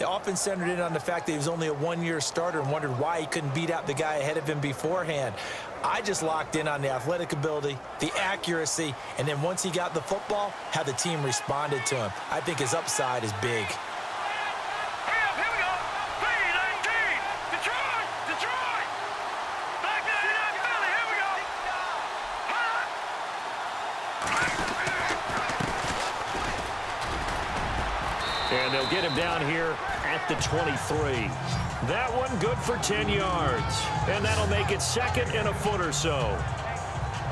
They often centered in on the fact that he was only a one-year starter and wondered why he couldn't beat out the guy ahead of him beforehand. I just locked in on the athletic ability, the accuracy, and then once he got the football, how the team responded to him. I think his upside is big. And they'll get him down here at the 23. That one good for 10 yards. And that'll make it second and a foot or so.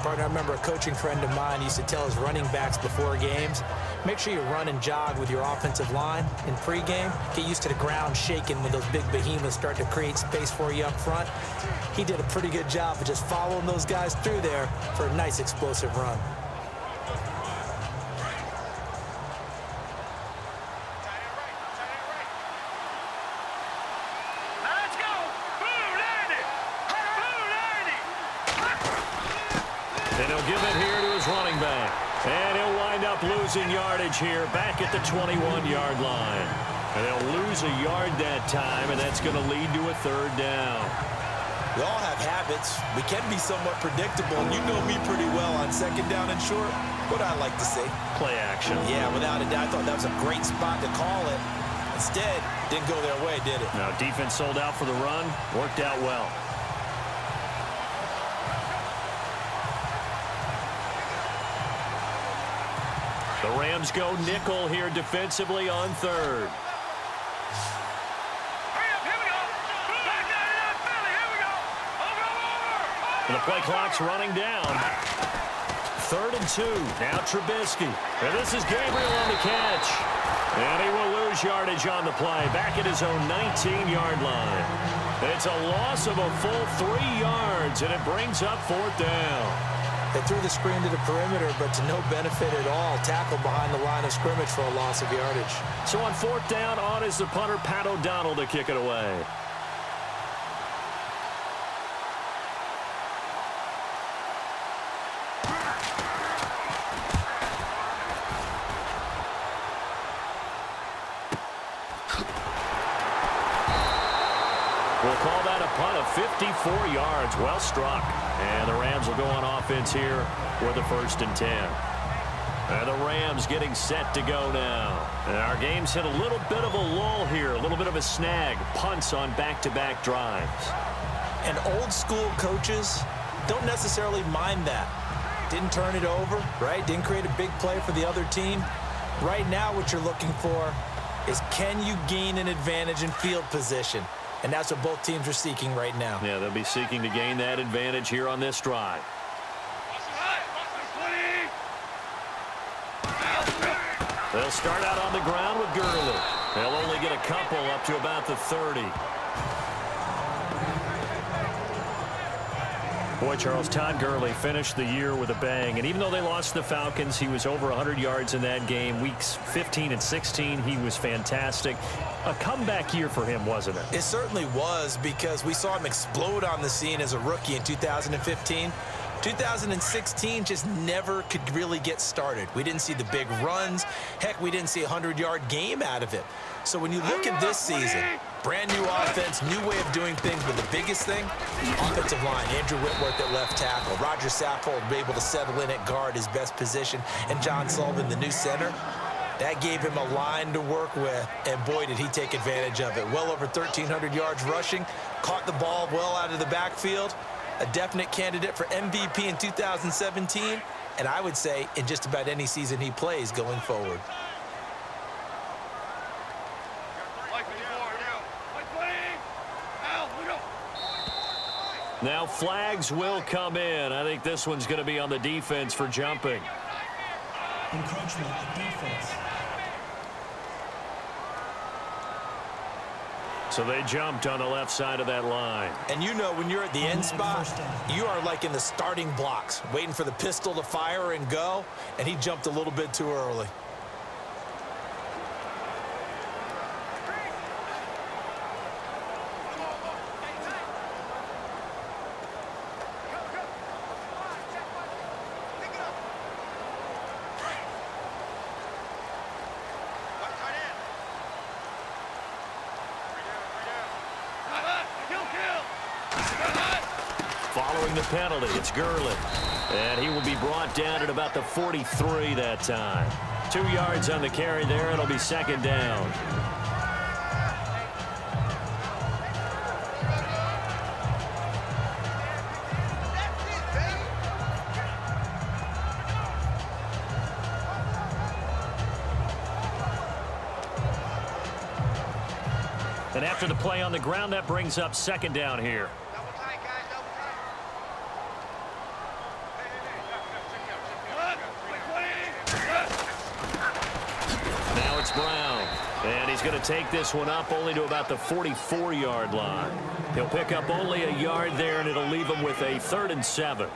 Partner, I remember a coaching friend of mine used to tell his running backs before games, make sure you run and jog with your offensive line in pregame. Get used to the ground shaking when those big behemoths start to create space for you up front. He did a pretty good job of just following those guys through there for a nice explosive run. And he'll give it here to his running back. And he'll wind up losing yardage here back at the 21-yard line. And they'll lose a yard that time, and that's going to lead to a third down. We all have habits. We can be somewhat predictable, and you know me pretty well on second down and short. What I like to say. Play action. Yeah, without a doubt. I thought that was a great spot to call it. Instead, didn't go their way, did it? Now, defense sold out for the run. Worked out well. The Rams go nickel here defensively on third. And the play clock's running down. 3rd and 2. Now Trubisky. And this is Gabriel on the catch. And he will lose yardage on the play. Back at his own 19-yard line. It's a loss of a full 3 yards, and it brings up 4th down. They threw the screen to the perimeter, but to no benefit at all. Tackled behind the line of scrimmage for a loss of yardage. So on 4th down, on is the punter, Pat O'Donnell, to kick it away. We'll call that a punt of 54 yards. Well struck. And the Rams will go on offense here with a 1st and 10. And the Rams getting set to go now. And our game's hit a little bit of a lull here, a little bit of a snag. Punts on back-to-back drives. And old school coaches don't necessarily mind that. Didn't turn it over, right? Didn't create a big play for the other team. Right now what you're looking for is, can you gain an advantage in field position? And that's what both teams are seeking right now. Yeah, they'll be seeking to gain that advantage here on this drive. They'll start out on the ground with Gurley. They'll only get a couple up to about the 30. Boy, Charles, Todd Gurley finished the year with a bang. And even though they lost the Falcons, he was over 100 yards in that game. Weeks 15 and 16, he was fantastic. A comeback year for him, wasn't it? It certainly was, because we saw him explode on the scene as a rookie in 2015. 2016 just never could really get started. We didn't see the big runs. Heck, we didn't see a 100-yard game out of it. So when you look at this season, brand new offense, new way of doing things, but the biggest thing, offensive line. Andrew Whitworth at left tackle. Roger Saffold able to settle in at guard, his best position, and John Sullivan, the new center. That gave him a line to work with, and boy, did he take advantage of it. Well over 1,300 yards rushing, caught the ball well out of the backfield. A definite candidate for MVP in 2017, and I would say in just about any season he plays going forward. Now flags will come in. I think this one's going to be on the defense for jumping. Encroachment defense. So they jumped on the left side of that line. And you know, when you're at the end spot, you are like in the starting blocks, waiting for the pistol to fire and go, and he jumped a little bit too early. Following the penalty, it's Gurley. And he will be brought down at about the 43 that time. 2 yards on the carry there. It'll be second down. And after the play on the ground, that brings up second down here. Now it's Brown. And he's going to take this one up only to about the 44-yard line. He'll pick up only a yard there, and it'll leave him with a 3rd and 7.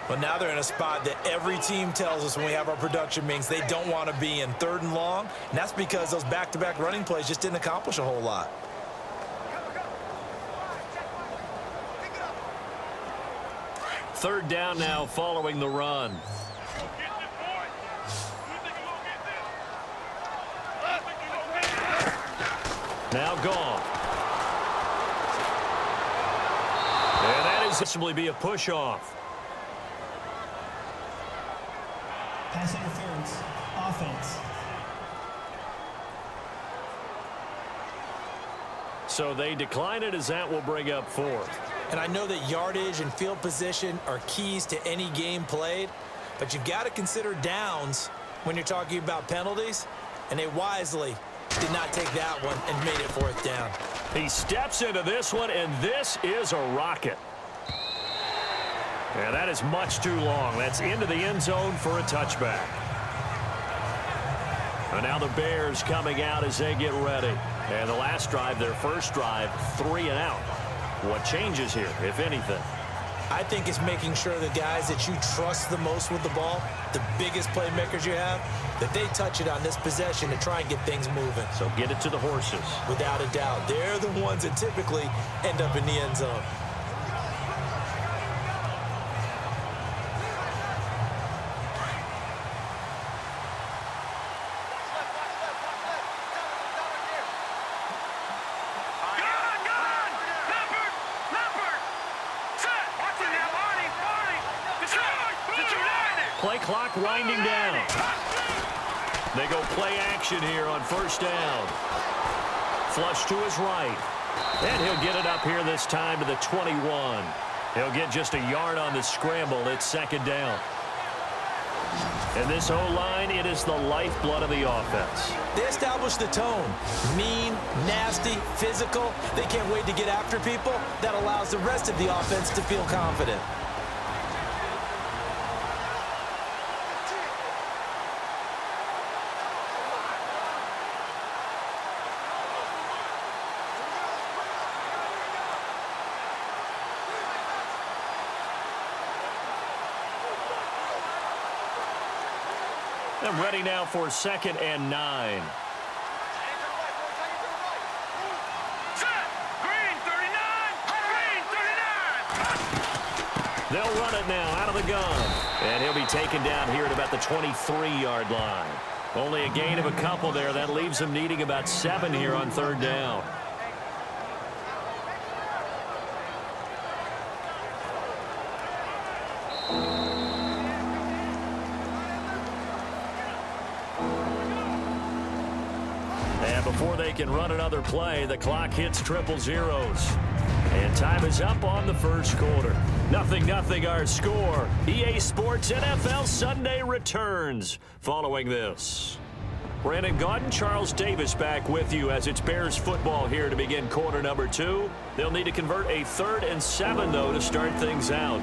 But now they're in a spot that every team tells us when we have our production meetings they don't want to be in, 3rd and long. And that's because those back-to-back running plays just didn't accomplish a whole lot. Third down now following the run. Now gone. And that is possibly be a push-off. Pass interference. Offense. So they decline it as that will bring up 4th. And I know that yardage and field position are keys to any game played, but you've got to consider downs when you're talking about penalties, and they wisely did not take that one and made it 4th down. He steps into this one, and this is a rocket. And that is much too long. That's into the end zone for a touchback. And now the Bears coming out as they get ready. And the last drive, their first drive, 3 and out. What changes here, if anything? I think it's making sure the guys that you trust the most with the ball, the biggest playmakers you have, that they touch it on this possession to try and get things moving. So get it to the horses. Without a doubt. They're the ones that typically end up in the end zone. Play clock winding down. They go play action here on first down. Flush to his right. And he'll get it up here this time to the 21. He'll get just a yard on the scramble. It's second down. And this O-line, it is the lifeblood of the offense. They establish the tone. Mean, nasty, physical. They can't wait to get after people. That allows the rest of the offense to feel confident. And ready now for 2nd and 9. They'll run it now out of the gun. And he'll be taken down here at about the 23-yard line. Only a gain of a couple there. That leaves him needing about 7 here on 3rd down. Before they can run another play, the clock hits triple zeros. And time is up on the first quarter. 0-0 our score. EA Sports NFL Sunday returns following this. Brandon Gaudin, Charles Davis back with you as it's Bears football here to begin quarter number 2. They'll need to convert a 3rd and 7, though, to start things out.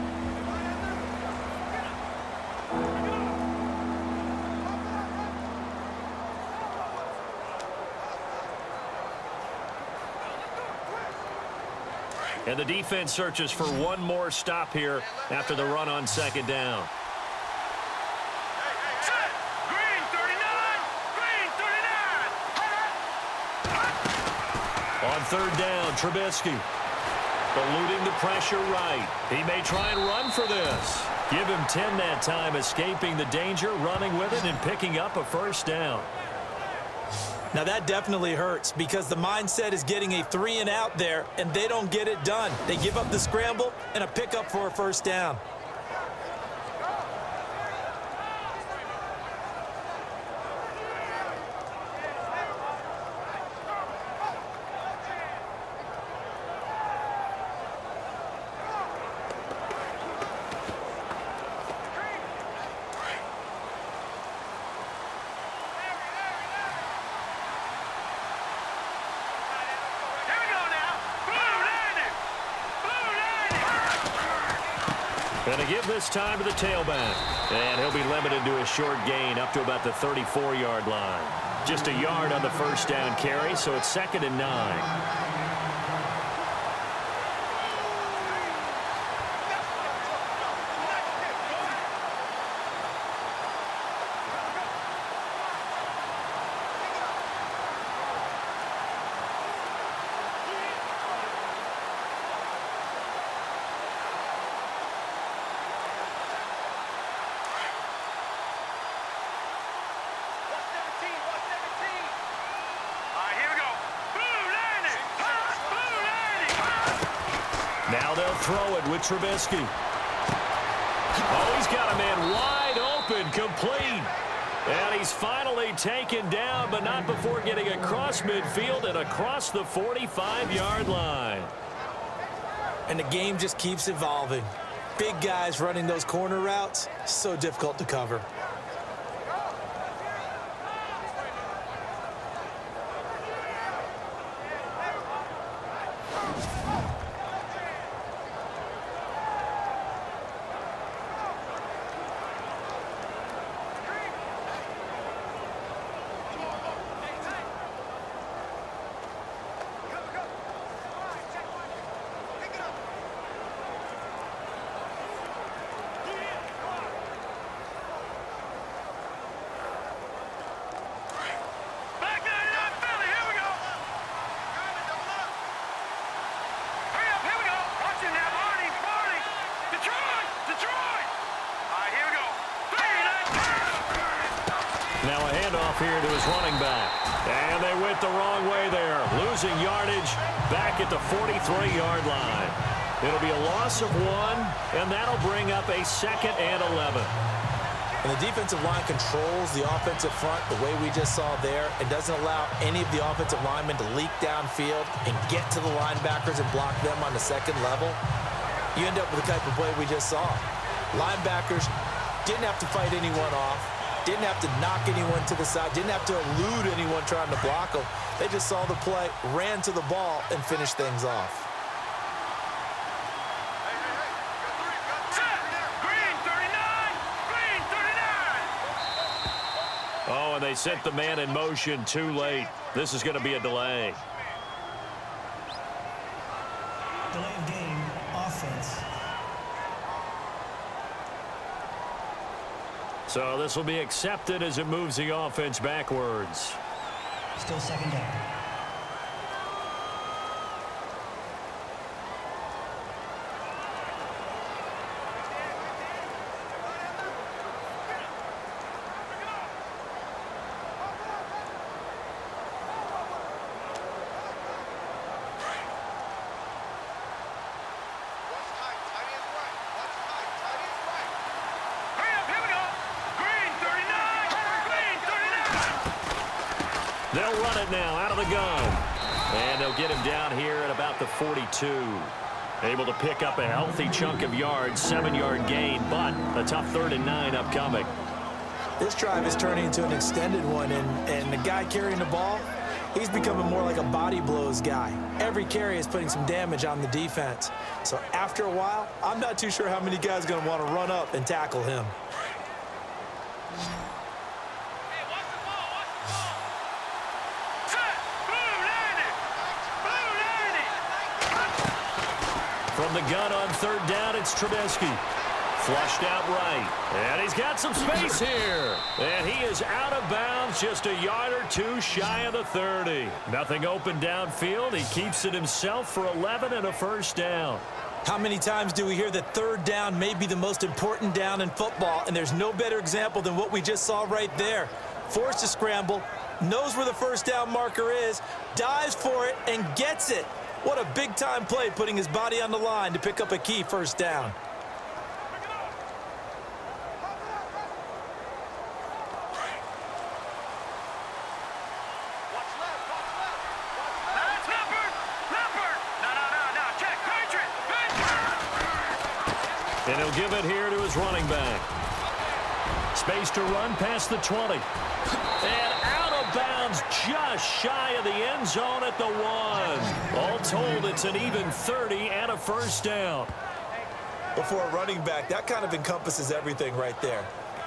And the defense searches for one more stop here after the run on second down. On third down, Trubisky eluding the pressure right. He may try and run for this. Give him 10 that time, escaping the danger, running with it, and picking up a first down. Now that definitely hurts because the mindset is getting a 3-and-out there, and they don't get it done. They give up the scramble and a pickup for a first down. Going to give this time to the tailback. And he'll be limited to a short gain up to about the 34-yard line. Just a yard on the first down carry, so it's 2nd and 9. Now they'll throw it with Trubisky. Oh, he's got a man wide open, complete. And he's finally taken down, but not before getting across midfield and across the 45-yard line. And the game just keeps evolving. Big guys running those corner routes, so difficult to cover. Now a handoff here to his running back. And they went the wrong way there. Losing yardage back at the 43-yard line. It'll be a loss of 1, and that'll bring up a 2nd and 11. And the defensive line controls the offensive front the way we just saw there. It doesn't allow any of the offensive linemen to leak downfield and get to the linebackers and block them on the second level. You end up with the type of play we just saw. Linebackers didn't have to fight anyone off. Didn't have to knock anyone to the side. Didn't have to elude anyone trying to block them. They just saw the play, ran to the ball, and finished things off. Oh, and they sent the man in motion too late. This is going to be a delay. Delay of game, offense. So this will be accepted as it moves the offense backwards. Still 2nd down. They'll run it now out of the gun. And they'll get him down here at about the 42. Able to pick up a healthy chunk of yards, 7-yard gain, but a tough 3rd and 9 upcoming. This drive is turning into an extended one, and the guy carrying the ball, he's becoming more like a body blows guy. Every carry is putting some damage on the defense. So after a while, I'm not too sure how many guys are going to want to run up and tackle him. From the gun on 3rd down, it's Trubisky. Flushed out right. And he's got some space here. And he is out of bounds, just a yard or 2 shy of the 30. Nothing open downfield. He keeps it himself for 11 and a first down. How many times do we hear that 3rd down may be the most important down in football, and there's no better example than what we just saw right there. Forced to scramble, knows where the first down marker is, dives for it, and gets it. What a big-time play, putting his body on the line to pick up a key first down. And he'll give it here to his running back. Space to run past the 20. And out of bounds just shy of the end zone at the 1. All told, it's an even 30 and a first down. Before a running back, that kind of encompasses everything right there.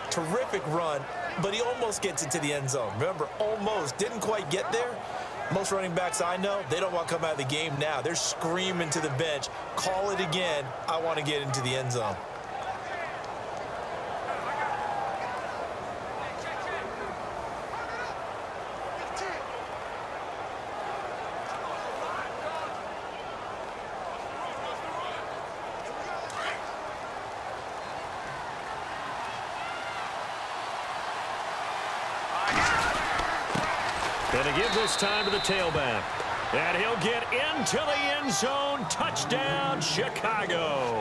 Terrific run, but he almost gets into the end zone. Remember, almost. Didn't quite get there. Most running backs I know, they don't want to come out of the game now. They're screaming to the bench, call it again, I want to get into the end zone. And to give this time to the tailback. And he'll get into the end zone. Touchdown, Chicago.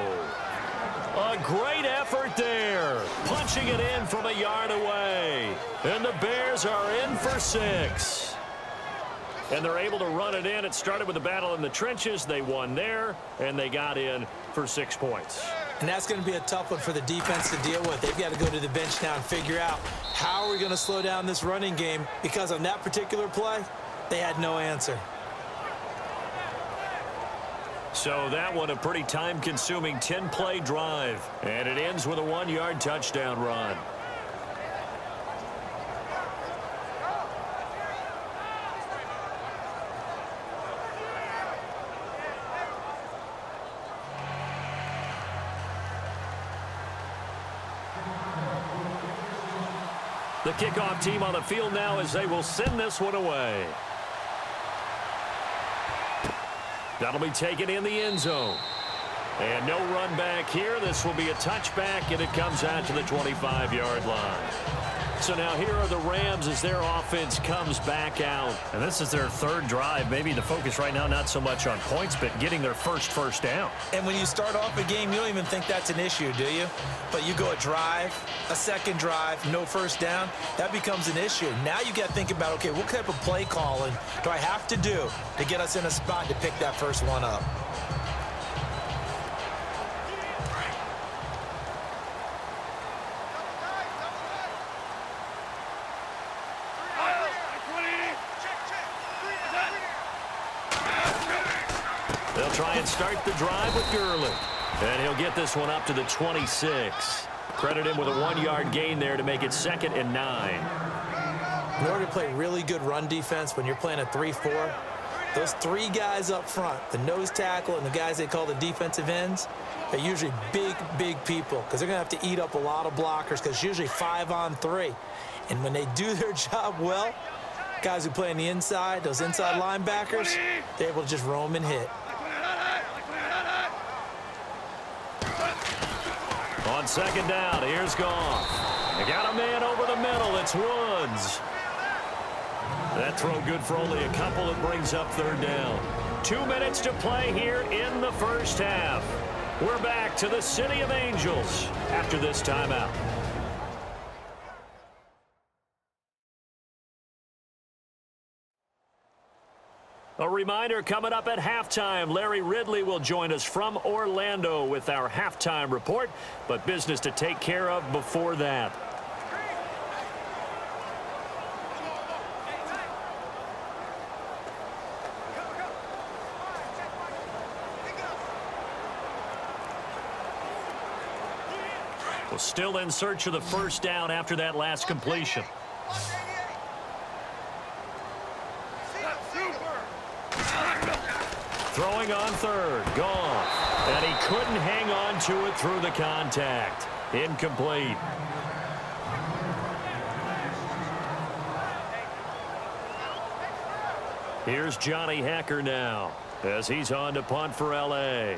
A great effort there. Punching it in from a yard away. And the Bears are in for 6. And they're able to run it in. It started with a battle in the trenches. They won there, and they got in for 6 points. And that's going to be a tough one for the defense to deal with. They've got to go to the bench now and figure out how are we going to slow down this running game, because on that particular play, they had no answer. So that one a pretty time-consuming 10-play drive. And it ends with a 1-yard touchdown run. The kickoff team on the field now as they will send this one away. That'll be taken in the end zone. And no run back here. This will be a touchback, and it comes out to the 25-yard line. So now here are the Rams as their offense comes back out. And this is their third drive. Maybe the focus right now not so much on points, but getting their first down. And when you start off a game, you don't even think that's an issue, do you? But you go a drive, a second drive, no first down, that becomes an issue. Now you got to think about, okay, what type of play calling do I have to do to get us in a spot to pick that first one up? They'll try and start the drive with Gurley. And he'll get this one up to the 26. Credit him with a 1-yard gain there to make it 2nd and 9. In order to play really good run defense when you're playing a 3-4, those 3 guys up front, the nose tackle and the guys they call the defensive ends, they're usually big people, because they're going to have to eat up a lot of blockers, because it's usually 5-on-3. And when they do their job well, guys who play on the inside, those inside linebackers, they're able to just roam and hit. On 2nd down, here's Goff. They got a man over the middle. It's Woods. That throw good for only a couple. It brings up 3rd down. 2 minutes to play here in the first half. We're back to the City of Angels after this timeout. A reminder, coming up at halftime, Larry Ridley will join us from Orlando with our halftime report, but business to take care of before that. Well, still in search of the first down after that last completion. Throwing on 3rd, Goff. And he couldn't hang on to it through the contact. Incomplete. Here's Johnny Hacker now as he's on to punt for L.A.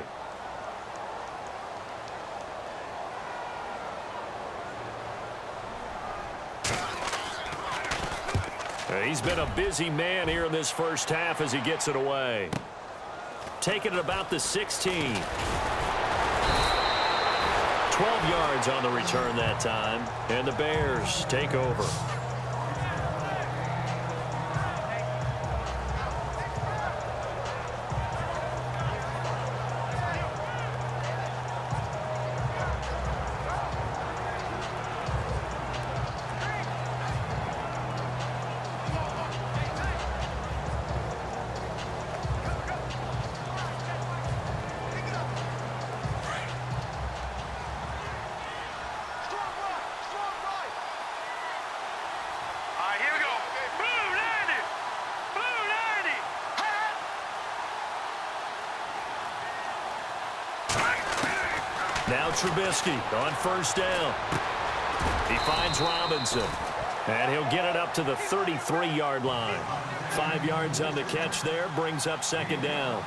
He's been a busy man here in this first half as he gets it away. Taking it about the 16. 12 yards on the return that time, and the Bears take over. Now Trubisky on first down. He finds Robinson. And he'll get it up to the 33-yard line. 5 yards on the catch there, brings up second down.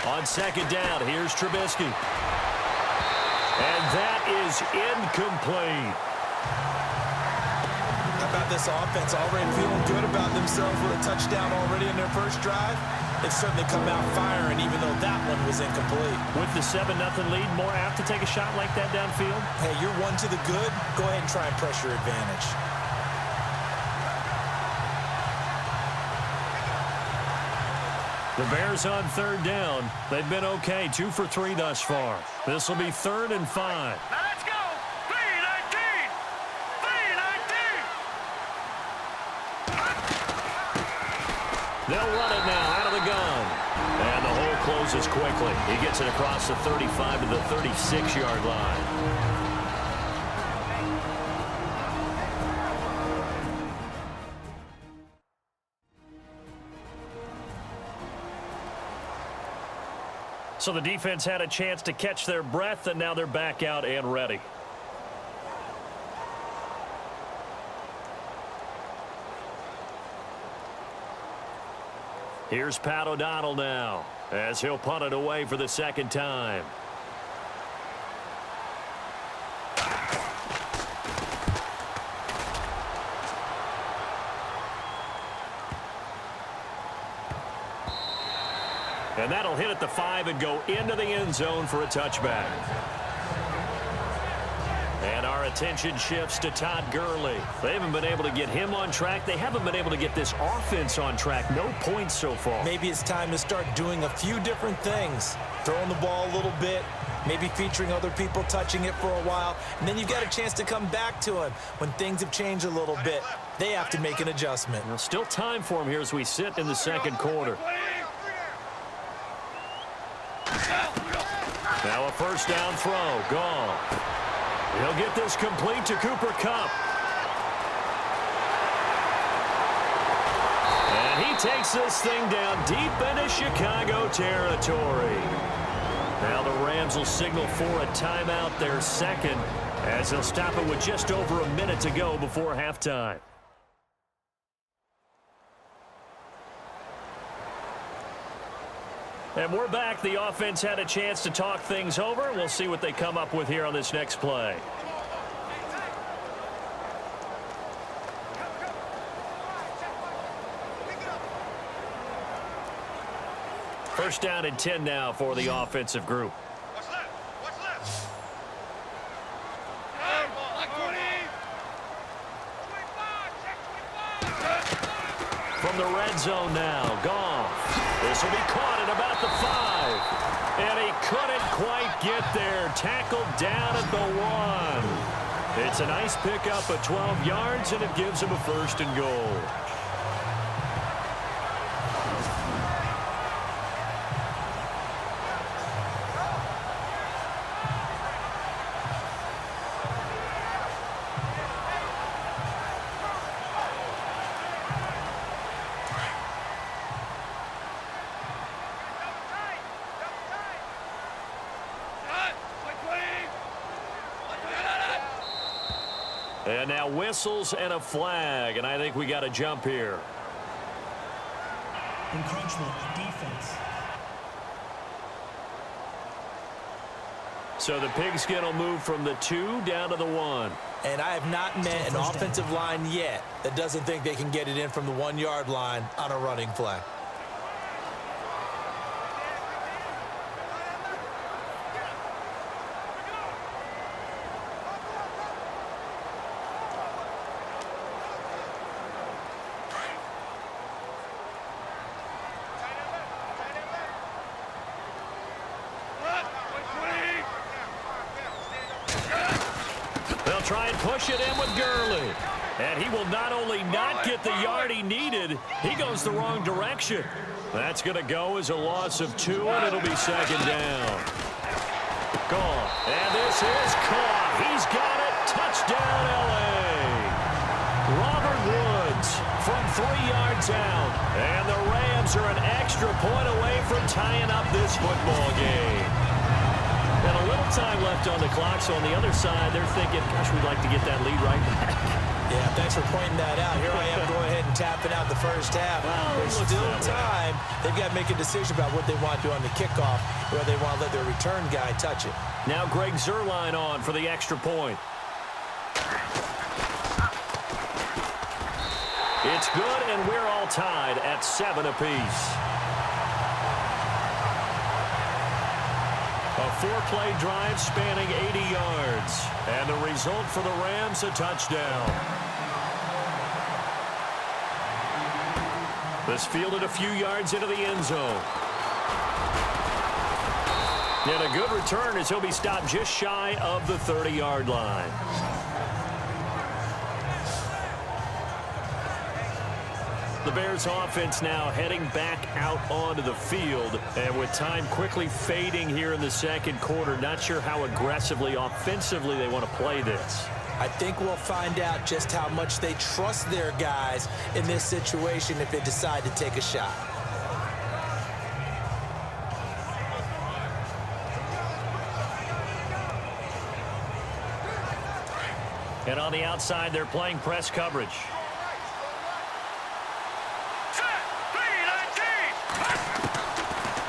On second down, here's Trubisky. And that is incomplete. How about this offense already feeling good about themselves with a touchdown already in their first drive? They've certainly come out firing, even though that one was incomplete. With the 7-0 lead, more apt to take a shot like that downfield? Hey, you're one to the good. Go ahead and try and press your advantage. The Bears on third down. They've been okay, 2 for 3 thus far. This will be 3rd and 5. They'll run it now out of the gun. And the hole closes quickly. He gets it across the 35 to the 36-yard line. So the defense had a chance to catch their breath, and now they're back out and ready. Here's Pat O'Donnell now, as he'll punt it away for the second time. And that'll hit at the 5 and go into the end zone for a touchback. And our attention shifts to Todd Gurley. They haven't been able to get him on track. They haven't been able to get this offense on track. No points so far. Maybe it's time to start doing a few different things. Throwing the ball a little bit, maybe featuring other people touching it for a while, and then you've got a chance to come back to him when things have changed a little bit. They have to make an adjustment. Well, still time for him here as we sit in the second quarter. Now a first down throw. Gone. He'll get this complete to Cooper Kupp. And he takes this thing down deep into Chicago territory. Now the Rams will signal for a timeout, their second, as they'll stop it with just over a minute to go before halftime. And we're back. The offense had a chance to talk things over. We'll see what they come up with here on this next play. First down and 10 now for the offensive group. From the red zone now, Goff. This will be caught at about the 5. And he couldn't quite get there. Tackled down at the 1. It's a nice pickup of 12 yards, and it gives him a 1st and goal. And now whistles and a flag, and I think we got a jump here. Encroachment, defense. So the pigskin will move from the 2 down to the 1. And I have not met an offensive line yet that doesn't think they can get it in from the 1-yard line on a running play. Try and push it in with Gurley. And he will not only not get the yard he needed, he goes the wrong direction. That's going to go as a loss of 2, and it'll be second down. Gone. And this is caught. He's got it. Touchdown, L.A. Robert Woods from 3 yards out. And the Rams are an extra point away from tying up this football game. And a little time left on the clock, so on the other side, they're thinking, gosh, we'd like to get that lead right back. Yeah, thanks for pointing that out. Here I am going ahead and tapping out the first half. Well, there's still time. They've got to make a decision about what they want to do on the kickoff, whether they want to let their return guy touch it. Now Greg Zuerlein on for the extra point. It's good, and we're all tied at 7 apiece. A 4-play drive spanning 80 yards. And the result for the Rams, a touchdown. This fielded a few yards into the end zone. And a good return as he'll be stopped just shy of the 30-yard line. The Bears offense now heading back out onto the field, and with time quickly fading here in the second quarter, not sure how aggressively, offensively they want to play this. I think we'll find out just how much they trust their guys in this situation if they decide to take a shot. And on the outside, they're playing press coverage.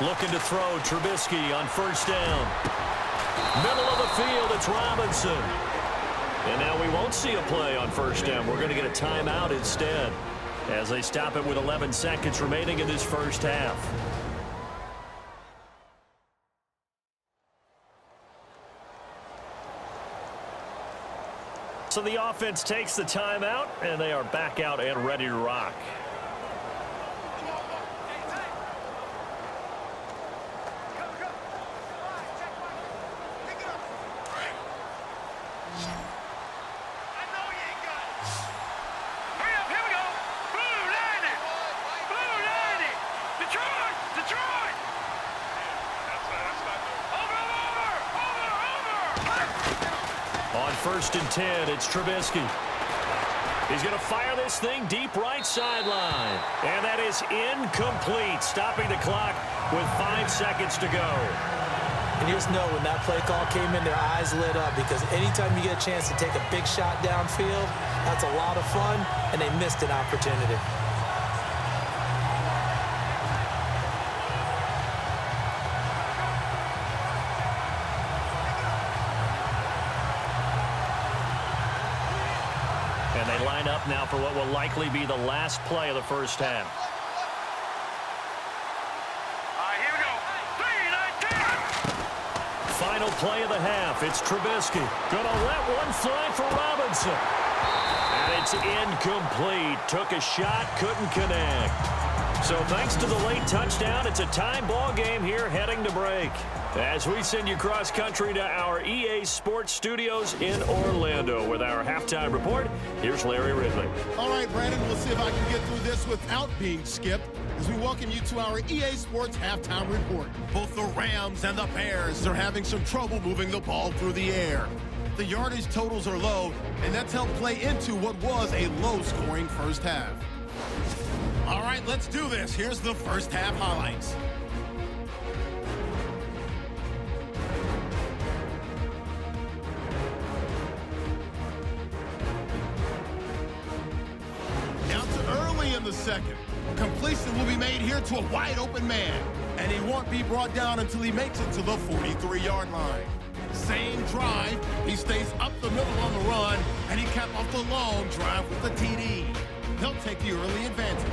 Looking to throw, Trubisky on first down. Middle of the field, it's Robinson. And now we won't see a play on first down. We're going to get a timeout instead as they stop it with 11 seconds remaining in this first half. So the offense takes the timeout, and they are back out and ready to rock. First and 10, it's Trubisky. He's going to fire this thing deep right sideline. And that is incomplete, stopping the clock with 5 seconds to go. And you just know when that play call came in, their eyes lit up, because anytime you get a chance to take a big shot downfield, that's a lot of fun, and they missed an opportunity. And they line up now for what will likely be the last play of the first half. Here we go. 3, 9, 10. Final play of the half. It's Trubisky. Gonna let one fly for Robinson. And it's incomplete. Took a shot, couldn't connect. So thanks to the late touchdown, it's a tie ball game here heading to break. As we send you cross-country to our EA Sports Studios in Orlando with our halftime report, here's Larry Ridley. All right, Brandon, we'll see if I can get through this without being skipped as we welcome you to our EA Sports halftime report. Both the Rams and the Bears are having some trouble moving the ball through the air. The yardage totals are low, and that's helped play into what was a low-scoring first half. All right, let's do this. Here's the first half highlights. In the second, completion will be made here to a wide open man, and he won't be brought down until he makes it to the 43-yard line. same drive, he stays up the middle on the run, and he capped off the long drive with the TD. He'll take the early advantage.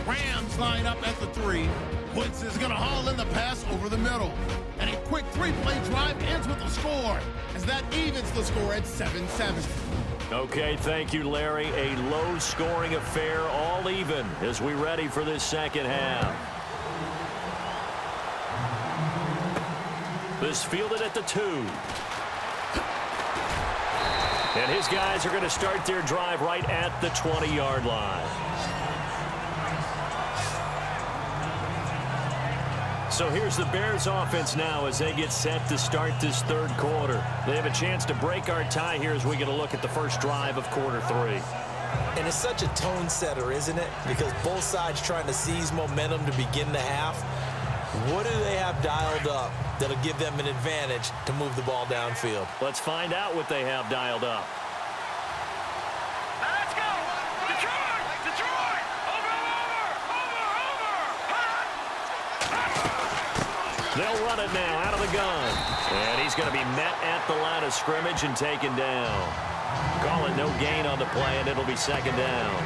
Rams line up at the 3. Woods is going to haul in the pass over the middle. And a quick 3-play drive ends with a score, as that evens the score at 7-7. Okay, thank you, Larry. A low-scoring affair, all even, as we ready for this second half. This fielded at the 2. And his guys are going to start their drive right at the 20-yard line. So here's the Bears offense now as they get set to start this third quarter. They have a chance to break our tie here as we get a look at the first drive of quarter 3. And it's such a tone setter, isn't it? Because both sides trying to seize momentum to begin the half. What do they have dialed up that'll give them an advantage to move the ball downfield? Let's find out what they have dialed up. Let's go! Detroit! Detroit! Over! They'll run it now out of the gun. And he's going to be met at the line of scrimmage and taken down. Calling no gain on the play, and it'll be second down.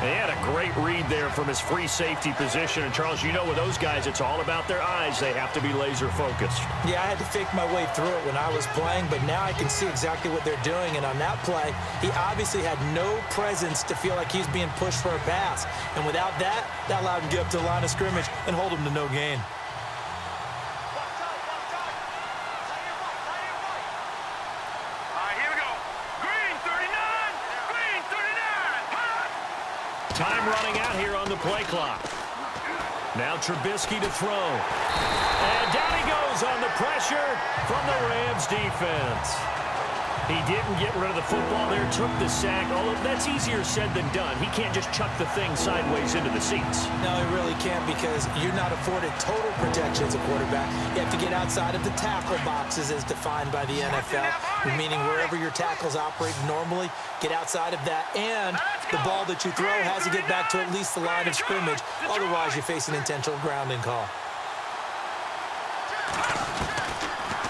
He had a great read there from his free safety position. And, Charles, you know with those guys, it's all about their eyes. They have to be laser-focused. Yeah, I had to fake my way through it when I was playing, but now I can see exactly what they're doing. And on that play, he obviously had no presence to feel like he's being pushed for a pass. And without that, that allowed him to get up to the line of scrimmage and hold him to no gain. Time running out here on the play clock. Now Trubisky to throw. And down he goes on the pressure from the Rams defense. He didn't get rid of the football there, took the sack. Although that's easier said than done. He can't just chuck the thing sideways into the seats. No, he really can't because you're not afforded total protection as a quarterback. You have to get outside of the tackle boxes as defined by the NFL, meaning wherever your tackles operate normally, get outside of that. And the ball that you throw has to get back to at least the line of scrimmage. Otherwise, you face an intentional grounding call.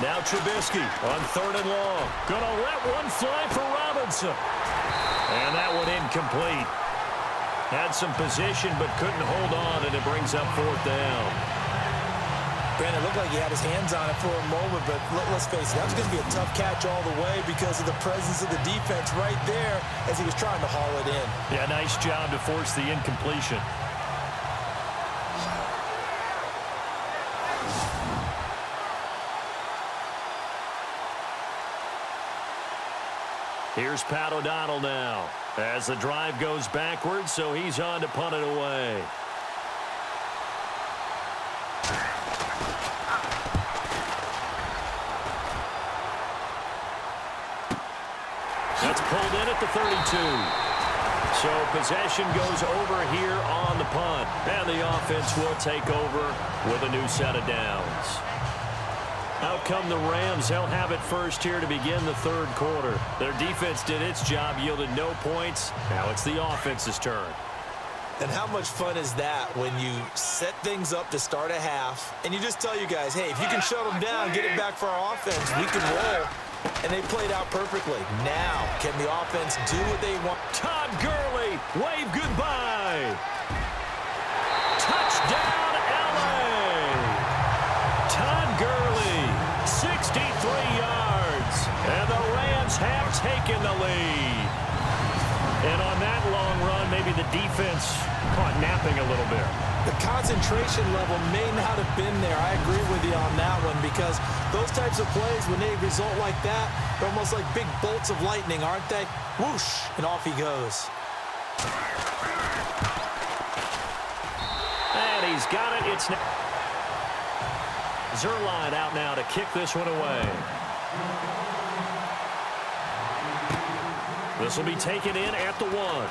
Now Trubisky on 3rd and long. Gonna let one fly for Robinson. And that one incomplete. Had some position but couldn't hold on, and it brings up 4th down. Brandon, it looked like he had his hands on it for a moment, but let's face it, that was going to be a tough catch all the way because of the presence of the defense right there as he was trying to haul it in. Yeah, nice job to force the incompletion. Here's Pat O'Donnell now as the drive goes backwards, so he's on to punt it away. That's pulled in at the 32. So possession goes over here on the punt, and the offense will take over with a new set of downs. Out come the Rams. They'll have it first here to begin the third quarter. Their defense did its job, yielded no points. Now it's the offense's turn. And how much fun is that when you set things up to start a half, and you just tell you guys, hey, if you can shut them down, get it back for our offense, we can roll. And they played out perfectly. Now, can the offense do what they want? Todd Gurley, wave goodbye. Touchdown, L.A. Todd Gurley, 63 yards. And the Rams have taken the lead. And on that long run, maybe the defense caught napping a little bit. The concentration level may not have been there. I agree with you on that one because those types of plays, when they result like that, they're almost like big bolts of lightning, aren't they? Whoosh, and off he goes. And he's got it. It's Zerline out now to kick this one away. This will be taken in at the 1.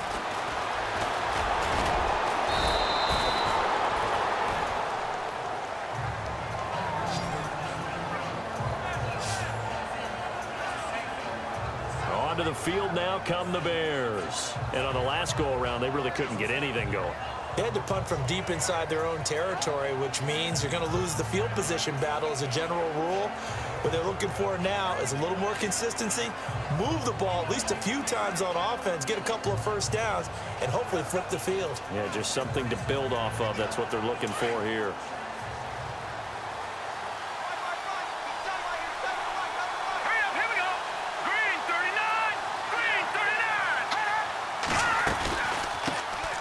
Onto the field now come the Bears. And on the last go-around, they really couldn't get anything going. They had to punt from deep inside their own territory, which means you're going to lose the field position battle as a general rule. What they're looking for now is a little more consistency, move the ball at least a few times on offense, get a couple of first downs, and hopefully flip the field. Yeah, just something to build off of. That's what they're looking for here.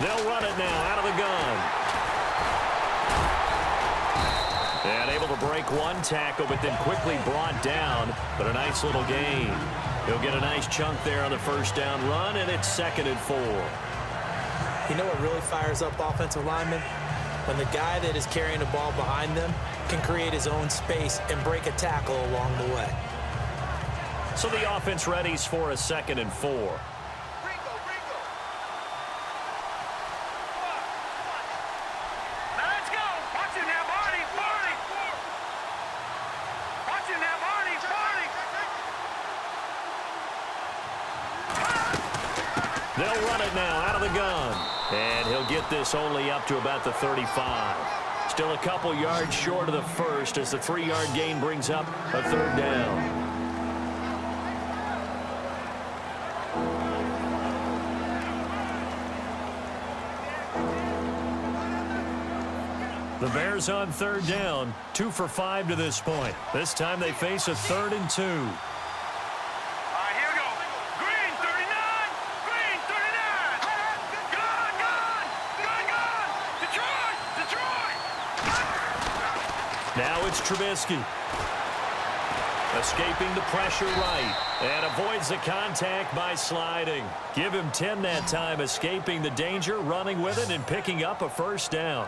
They'll run it now out of the gun. And able to break one tackle, but then quickly brought down. But a nice little gain. He'll get a nice chunk there on the first down run, and it's 2nd and 4. You know what really fires up offensive linemen? When the guy that is carrying the ball behind them can create his own space and break a tackle along the way. So the offense readies for a 2nd and 4. They'll run it now out of the gun. And he'll get this only up to about the 35. Still a couple yards short of the first as the 3-yard gain brings up a 3rd down. The Bears on 3rd down, 2 for 5 to this point. This time they face a 3rd and 2. Now it's Trubisky. Escaping the pressure right. And avoids the contact by sliding. Give him 10 that time, escaping the danger, running with it, and picking up a first down.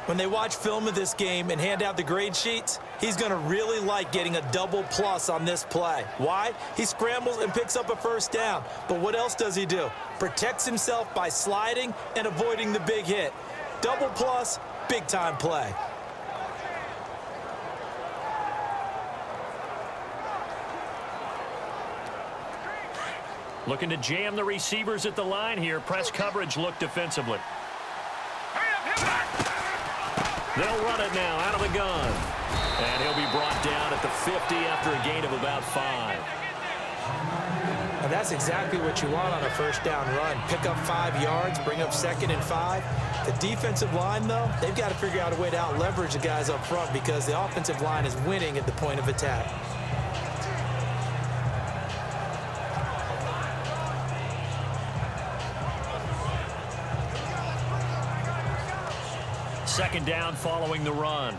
When they watch film of this game and hand out the grade sheets, he's going to really like getting a double plus on this play. Why? He scrambles and picks up a first down. But what else does he do? Protects himself by sliding and avoiding the big hit. Double plus, big-time play. Looking to jam the receivers at the line here. Press coverage look defensively. They'll run it now out of the gun. And he'll be brought down at the 50 after a gain of about 5. And that's exactly what you want on a first down run. Pick up 5 yards, bring up 2nd and 5. The defensive line, though, they've got to figure out a way to out-leverage the guys up front because the offensive line is winning at the point of attack. Second down following the run.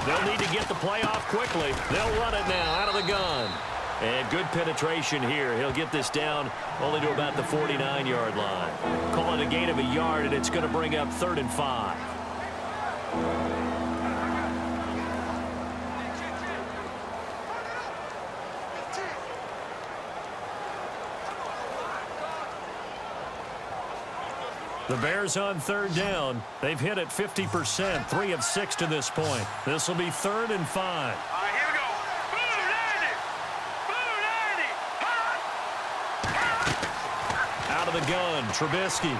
They'll need to get the play off quickly. They'll run it now out of the gun. And good penetration here. He'll get this down only to about the 49-yard line. Call it a gain of a yard, and it's going to bring up 3rd and 5. The Bears on 3rd down. They've hit it 50%, 3 of 6 to this point. This will be 3rd and 5. All right, here we go. Out of the gun, Trubisky.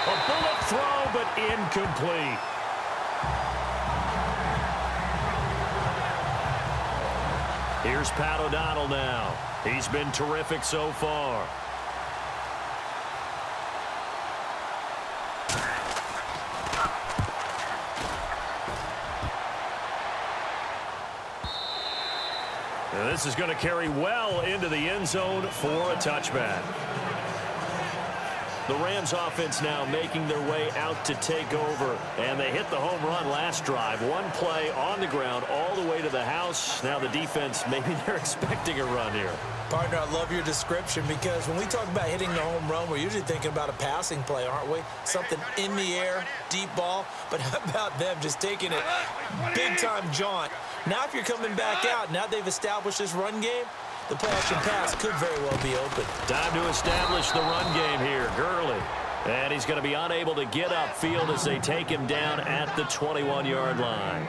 A bullet throw, but incomplete. Here's Pat O'Donnell now. He's been terrific so far. This is going to carry well into the end zone for a touchback. The Rams offense now making their way out to take over. And they hit the home run last drive. One play on the ground all the way to the house. Now the defense, maybe they're expecting a run here. Partner, I love your description because when we talk about hitting the home run, we're usually thinking about a passing play, aren't we? Something in the air, deep ball. But how about them just taking it big-time jaunt? Now if you're coming back out, now they've established this run game, the play-action pass could very well be open. Time to establish the run game here. Gurley. And he's going to be unable to get upfield as they take him down at the 21-yard line.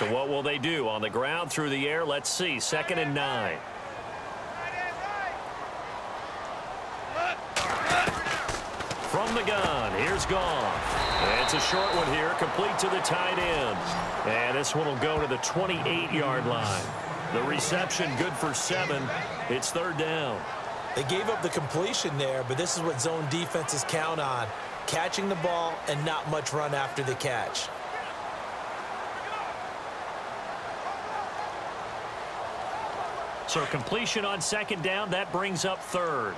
So what will they do? On the ground, through the air, let's see. 2nd and 9. From the gun, here's Goff. It's a short one here, complete to the tight end. And this one will go to the 28-yard line. The reception good for 7. It's 3rd down. They gave up the completion there, but this is what zone defenses count on. Catching the ball and not much run after the catch. So completion on 2nd down, that brings up 3rd.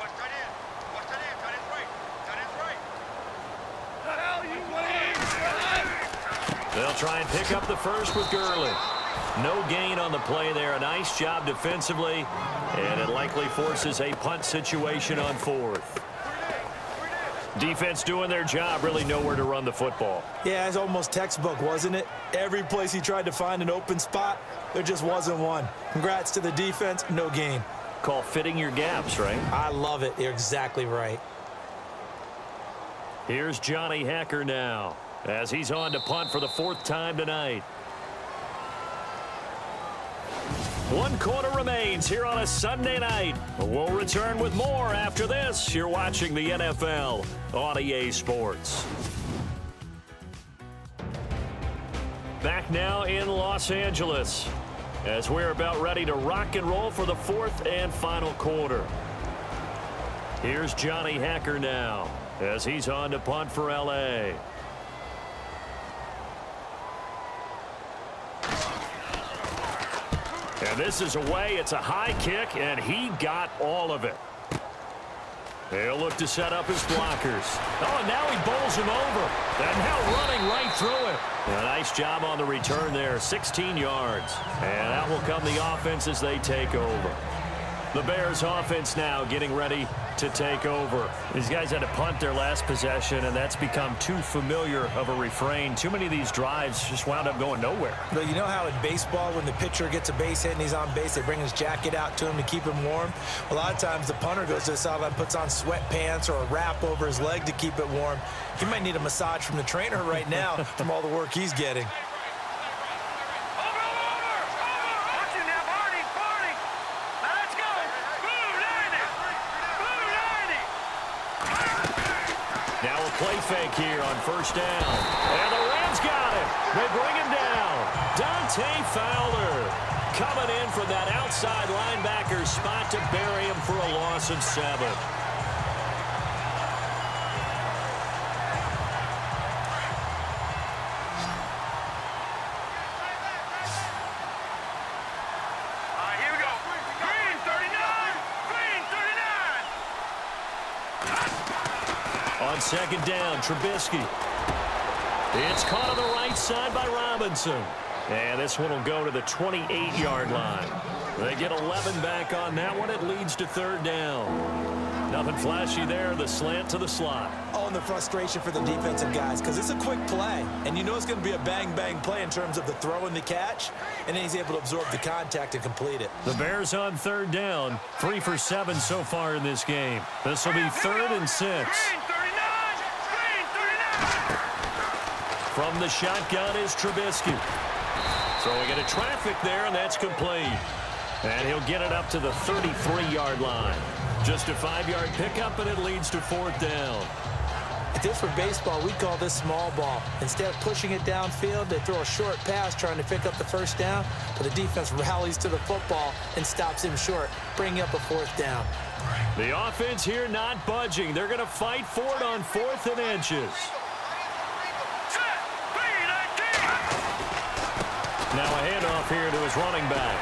They'll try and pick up the first with Gurley. No gain on the play there. A nice job defensively, and it likely forces a punt situation on 4th. Defense doing their job, really nowhere to run the football. Yeah, it's almost textbook, wasn't it? Every place he tried to find an open spot, there just wasn't one. Congrats to the defense, no gain. Call fitting your gaps, right? I love it. You're exactly right. Here's Johnny Hacker now, as he's on to punt for the 4th time tonight. 1 quarter remains here on a Sunday night. We'll return with more after this. You're watching the NFL on EA Sports. Back now in Los Angeles, as we're about ready to rock and roll for the 4th and final quarter. Here's Johnny Hacker now, as he's on to punt for L.A. And this is away. It's a high kick, and he got all of it. He'll look to set up his blockers. Oh, and now he bowls him over. And now running right through it. A nice job on the return there, 16 yards. And that will come the offense as they take over. The Bears offense now getting ready to take over. These guys had to punt their last possession, and that's become too familiar of a refrain. Too many of these drives just wound up going nowhere. But you know how in baseball, when the pitcher gets a base hit and he's on base, they bring his jacket out to him to keep him warm? A lot of times the punter goes to the sideline, puts on sweatpants or a wrap over his leg to keep it warm. He might need a massage from the trainer right now from all the work he's getting. Play fake here on 1st down. And the Rams got it. They bring him down. Dante Fowler coming in from that outside linebacker spot to bury him for a loss of 7. Here we go. Green 39. Green 39. On 2nd down, Trubisky. It's caught on the right side by Robinson. And this one will go to the 28-yard line. They get 11 back on that one. It leads to 3rd down. Nothing flashy there. The slant to the slot. Oh, and the frustration for the defensive guys, because it's a quick play. And you know it's going to be a bang-bang play in terms of the throw and the catch. And then he's able to absorb the contact and complete it. The Bears on 3rd down. 3 for 7 so far in this game. This will be 3rd and 6. Green 39. Green 39. From the shotgun is Trubisky. So we get a traffic there, and that's complete. And he'll get it up to the 33-yard line. Just a 5-yard pickup, and it leads to 4th down. If this were baseball, we'd call this small ball. Instead of pushing it downfield, they throw a short pass trying to pick up the 1st down, but the defense rallies to the football and stops him short, bringing up a 4th down. The offense here not budging. They're going to fight for it on 4th and inches. Now a handoff here to his running back.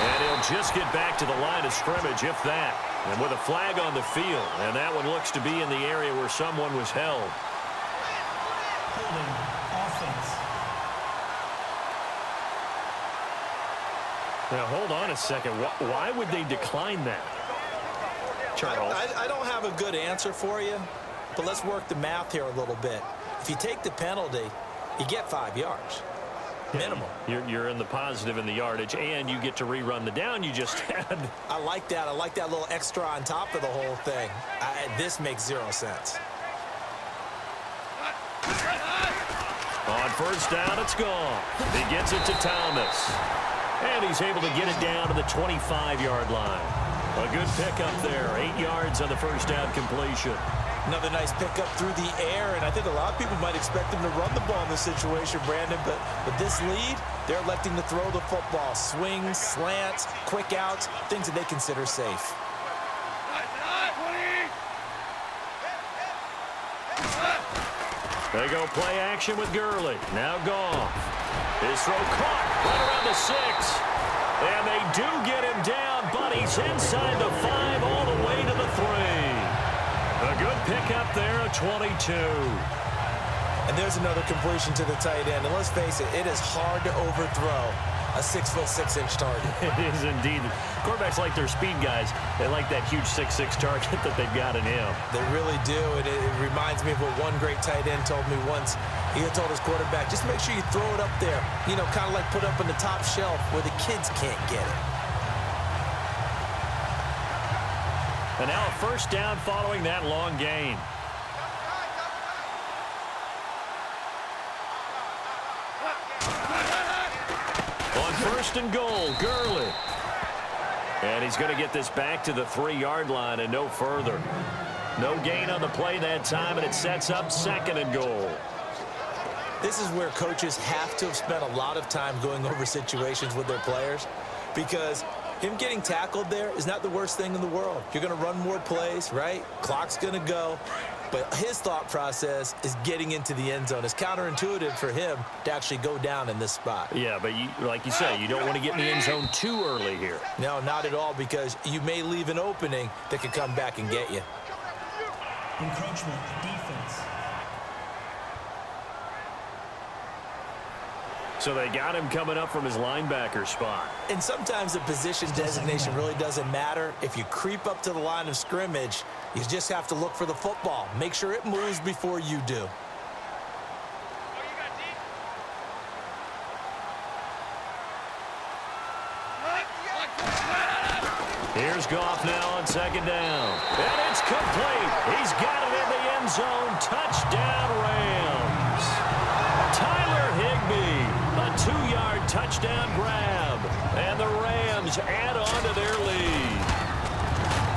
And he'll just get back to the line of scrimmage, if that. And with a flag on the field. And that one looks to be in the area where someone was held. Holding offense. Now, hold on a second. Why would they decline that? Charles? I don't have a good answer for you, but let's work the math here a little bit. If you take the penalty, you get 5 yards. Minimum. You're in the positive in the yardage, and you get to rerun the down you just had. I like that. I like that little extra on top of the whole thing. This makes 0 sense. On first down, it's gone. He gets it to Thomas. And he's able to get it down to the 25-yard line. A good pickup there. 8 yards on the first down completion. Another nice pickup through the air, and I think a lot of people might expect him to run the ball in this situation, Brandon, but with this lead, they're electing to throw the football. Swings, slants, quick outs, things that they consider safe. They go play action with Gurley. Now Goff. His throw caught right around the 6. And they do get him down, but he's inside the 5 all the way to the 3. A good pickup there at 22. And there's another completion to the tight end. And let's face it, it is hard to overthrow a 6'6" target. It is indeed. Quarterbacks like their speed guys. They like that huge 6'6" target that they've got in him. They really do. And it reminds me of what one great tight end told me once. He had told his quarterback, just make sure you throw it up there. You know, kind of like put up on the top shelf where the kids can't get it. And now a first down following that long gain. On first and goal, Gurley. And he's going to get this back to the 3-yard line and no further. No gain on the play that time, and it sets up second and goal. This is where coaches have to have spent a lot of time going over situations with their players, because him getting tackled there is not the worst thing in the world. You're going to run more plays, right? Clock's going to go. But his thought process is getting into the end zone. It's counterintuitive for him to actually go down in this spot. Yeah, but like you say, you don't want to get in the end zone too early here. No, not at all, because you may leave an opening that could come back and get you. Encroachment, defense. So they got him coming up from his linebacker spot. And sometimes the position designation really doesn't matter. If you creep up to the line of scrimmage, you just have to look for the football. Make sure it moves before you do. Here's Goff now on second down. And it's complete. He's got it in the end zone. Touchdown, Rams. Tyler Higbee, a 2-yard touchdown grab. And the Rams add on to their lead.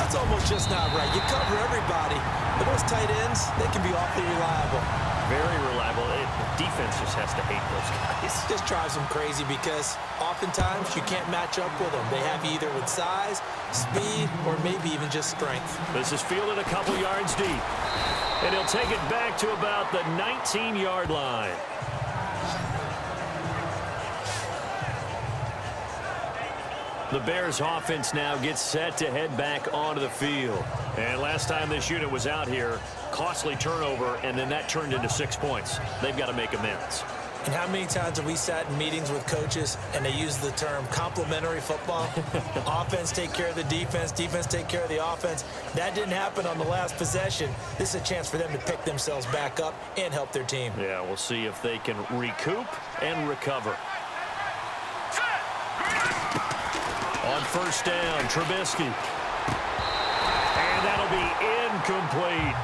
That's almost just not right. You cover everybody, but those tight ends, they can be awfully reliable. Very reliable. Defense just has to hate those guys. It just drives them crazy because oftentimes you can't match up with them. They have you either with size, speed, or maybe even just strength. This is fielded a couple yards deep. And he'll take it back to about the 19-yard line. The Bears offense now gets set to head back onto the field. And last time this unit was out here, costly turnover, and then that turned into 6 points. They've got to make amends. And how many times have we sat in meetings with coaches and they use the term complementary football? Offense take care of the defense, defense take care of the offense. That didn't happen on the last possession. This is a chance for them to pick themselves back up and help their team. Yeah, we'll see if they can recoup and recover. On first down, Trubisky. And that'll be incomplete.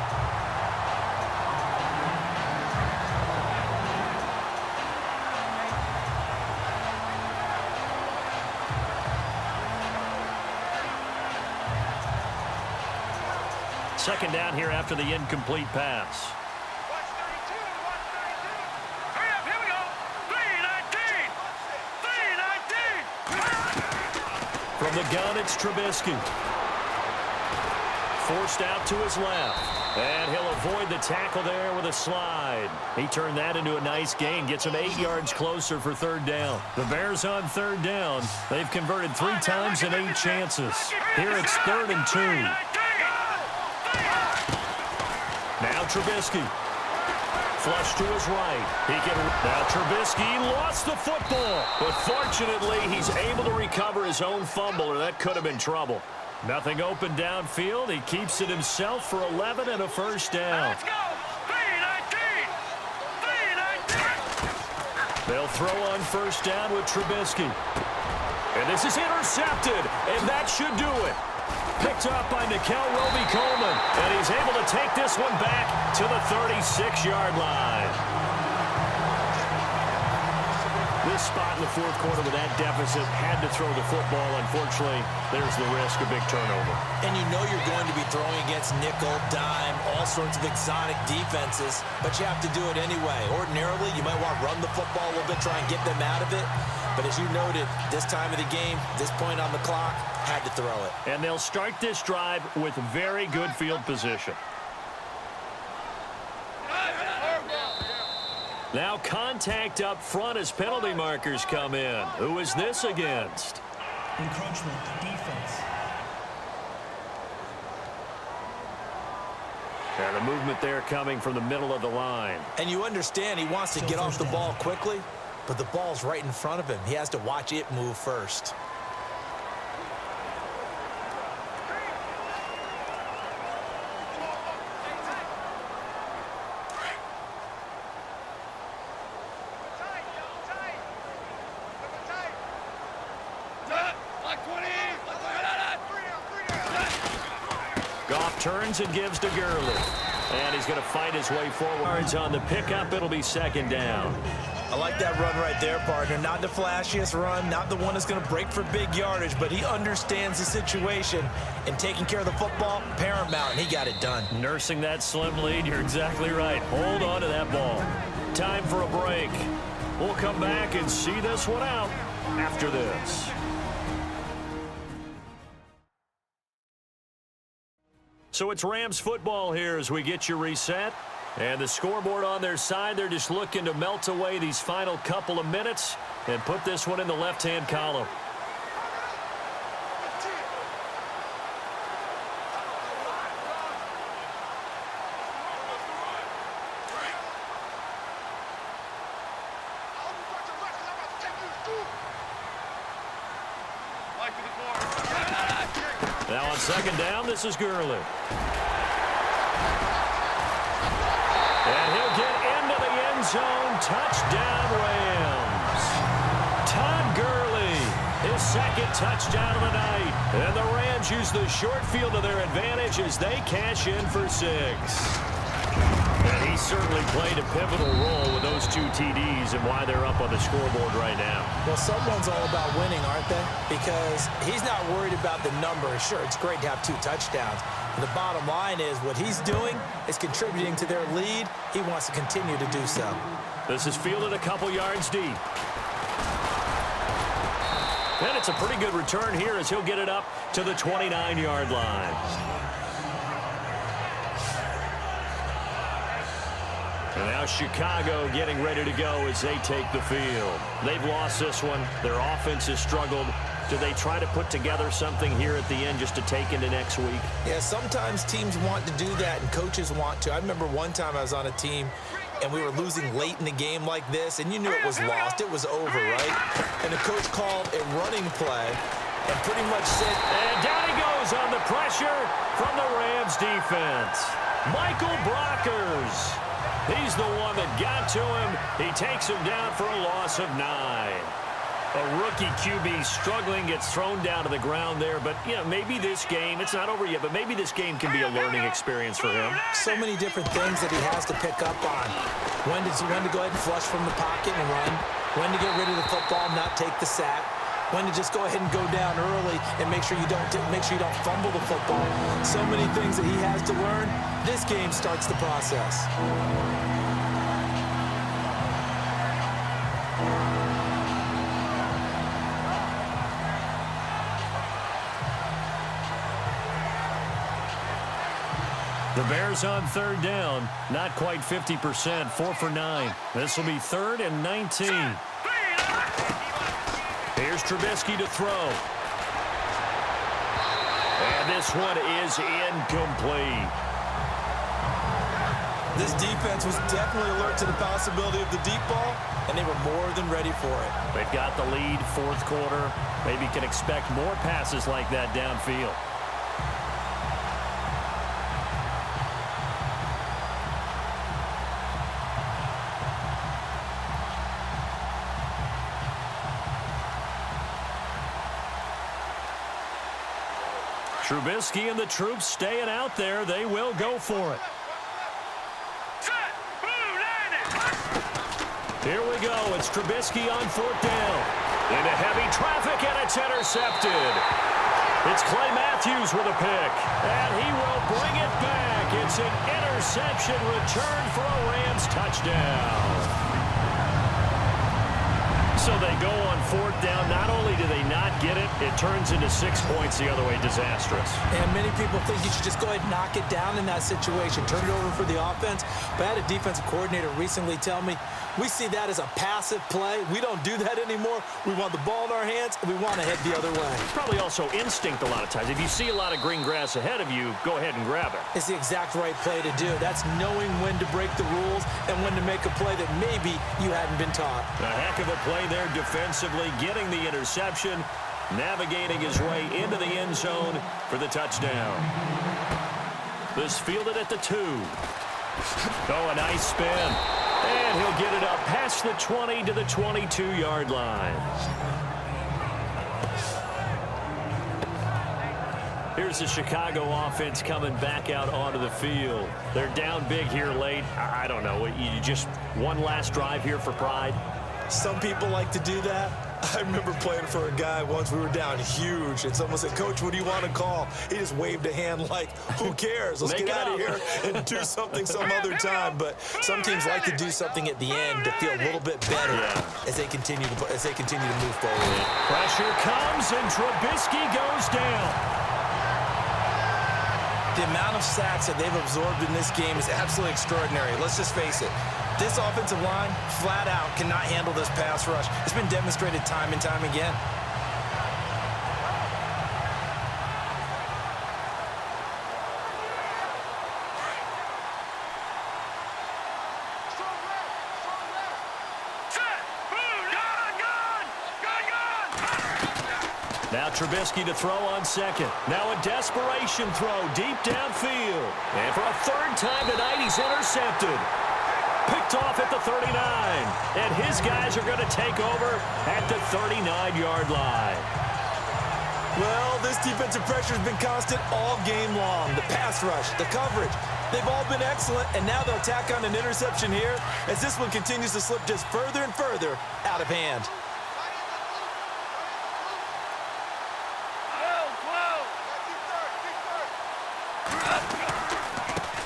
Second down here after the incomplete pass. Hurry up, here we go. 3-19. From the gun, it's Trubisky. Forced out to his left. And he'll avoid the tackle there with a slide. He turned that into a nice gain. Gets him 8 yards closer for third down. The Bears on third down. They've converted 3 times in 8 chances. Here it's 3rd and 2. Now Trubisky. Flush to his right. Now Trubisky lost the football. But fortunately, he's able to recover his own fumble, or that could have been trouble. Nothing open downfield. He keeps it himself for 11 and a first down. Let's go. 3-19. They'll throw on first down with Trubisky. And this is intercepted, and that should do it. Picked up by Nikel Roby-Coleman, and he's able to take this one back to the 36-yard line. this spot in the fourth quarter with that deficit, had to throw the football. Unfortunately, there's the risk of big turnover. And you know you're going to be throwing against nickel, dime, all sorts of exotic defenses, but you have to do it anyway. Ordinarily, you might want to run the football a little bit, try and get them out of it. But as you noted, this time of the game, this point on the clock, had to throw it. And they'll start this drive with very good field position. Now contact up front as penalty markers come in. Who is this against? Encroachment defense. And the movement there coming from the middle of the line. And you understand he wants to get off the ball quickly, but the ball's right in front of him. He has to watch it move first. Turns and gives to Gurley. And he's going to fight his way forwards on the pickup. It'll be second down. I like that run right there, partner. Not the flashiest run, not the one that's going to break for big yardage, but he understands the situation, and taking care of the football, paramount, and he got it done. Nursing that slim lead, you're exactly right. Hold on to that ball. Time for a break. We'll come back and see this one out after this. So it's Rams football here as we get you reset. And the scoreboard on their side, they're just looking to melt away these final couple of minutes and put this one in the left-hand column. Now on second down, this is Gurley. And he'll get into the end zone. Touchdown, Rams. Todd Gurley, his second touchdown of the night. And the Rams use the short field to their advantage as they cash in for 6. And he certainly played a pivotal role with those 2 TDs and why they're up on the scoreboard right now. Well, someone's all about winning, aren't they? Because he's not worried about the numbers. Sure, it's great to have 2 touchdowns. But the bottom line is what he's doing is contributing to their lead. He wants to continue to do so. This is fielded a couple yards deep. And it's a pretty good return here as he'll get it up to the 29-yard line. And now Chicago getting ready to go as they take the field. They've lost this one. Their offense has struggled. Do they try to put together something here at the end just to take into next week? Yeah, sometimes teams want to do that and coaches want to. I remember one time I was on a team and we were losing late in the game like this, and you knew it was lost. It was over, right? And the coach called a running play and pretty much said... And down he goes on the pressure from the Rams defense. Michael Brockers. He's the one that got to him. He takes him down for a loss of 9. A rookie QB struggling, gets thrown down to the ground there. But, you know, maybe this game, it's not over yet, but maybe this game can be a learning experience for him. So many different things that he has to pick up on. When to go ahead and flush from the pocket and run. When to get rid of the football, not take the sack. When to just go ahead and go down early and make sure you don't fumble the football. So many things that he has to learn. This game starts the process. The Bears on third down, not quite 50%, 4 for 9. This will be 3rd and 19. Here's Trubisky to throw. And this one is incomplete. This defense was definitely alert to the possibility of the deep ball, and they were more than ready for it. They've got the lead, fourth quarter. Maybe can expect more passes like that downfield. Trubisky and the troops staying out there. They will go for it. Here we go. It's Trubisky on 4th down. Into heavy traffic, and it's intercepted. It's Clay Matthews with a pick, and he will bring it back. It's an interception return for a Rams touchdown. So they go on 4th down. Not only do they not get it, it turns into 6 points the other way. Disastrous. And many people think you should just go ahead and knock it down in that situation. Turn it over for the offense. But I had a defensive coordinator recently tell me, we see that as a passive play. We don't do that anymore. We want the ball in our hands, and we want to head the other way. Probably also instinct a lot of times. If you see a lot of green grass ahead of you, go ahead and grab it. It's the exact right play to do. That's knowing when to break the rules and when to make a play that maybe you hadn't been taught. A heck of a play there defensively, getting the interception, navigating his way into the end zone for the touchdown. This fielded at the 2. Oh, a nice spin. And he'll get it up past the 20 to the 22-yard line. Here's the Chicago offense coming back out onto the field. They're down big here late. I don't know. You just one last drive here for pride. Some people like to do that. I remember playing for a guy once. We were down huge, and someone said, "Coach, what do you want to call?" He just waved a hand like, who cares? Let's get out of here and do something some other time. But some teams like to do something at the end to feel a little bit better as they continue to move forward. Pressure comes, and Trubisky goes down. The amount of sacks that they've absorbed in this game is absolutely extraordinary. Let's just face it. This offensive line, flat out, cannot handle this pass rush. It's been demonstrated time and time again. Now Trubisky to throw on 2nd. Now a desperation throw deep downfield. And for a 3rd time tonight, he's intercepted. Picked off at the 39. And his guys are going to take over at the 39-yard line. Well, this defensive pressure has been constant all game long. The pass rush, the coverage, they've all been excellent, and now they'll tack on an interception here as this one continues to slip just further and further out of hand.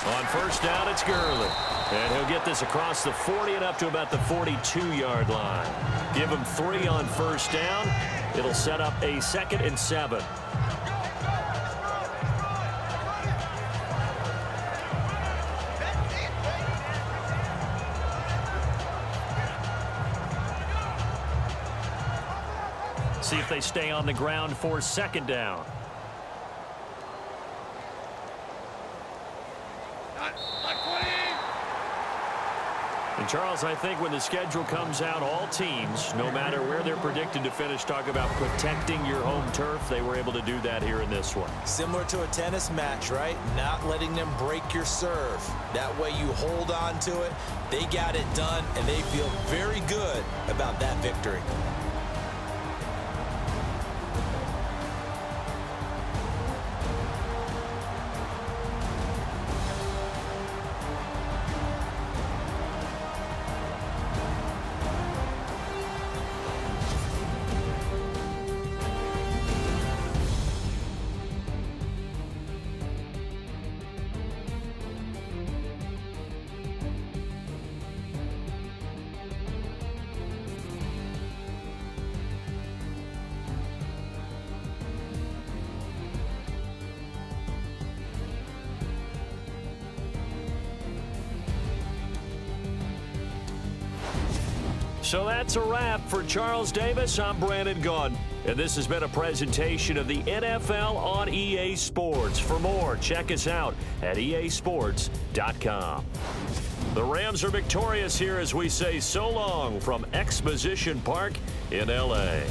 On 1st down, it's Gurley. And he'll get this across the 40 and up to about the 42-yard line. Give him 3 on 1st down. It'll set up a 2nd and 7. See if they stay on the ground for 2nd down. And Charles, I think when the schedule comes out, all teams, no matter where they're predicted to finish, talk about protecting your home turf. They were able to do that here in this one. Similar to a tennis match, right? Not letting them break your serve. That way you hold on to it. They got it done, and they feel very good about that victory. So that's a wrap for Charles Davis. I'm Brandon Gaudin, and this has been a presentation of the NFL on EA Sports. For more, check us out at easports.com. The Rams are victorious here as we say so long from Exposition Park in L.A.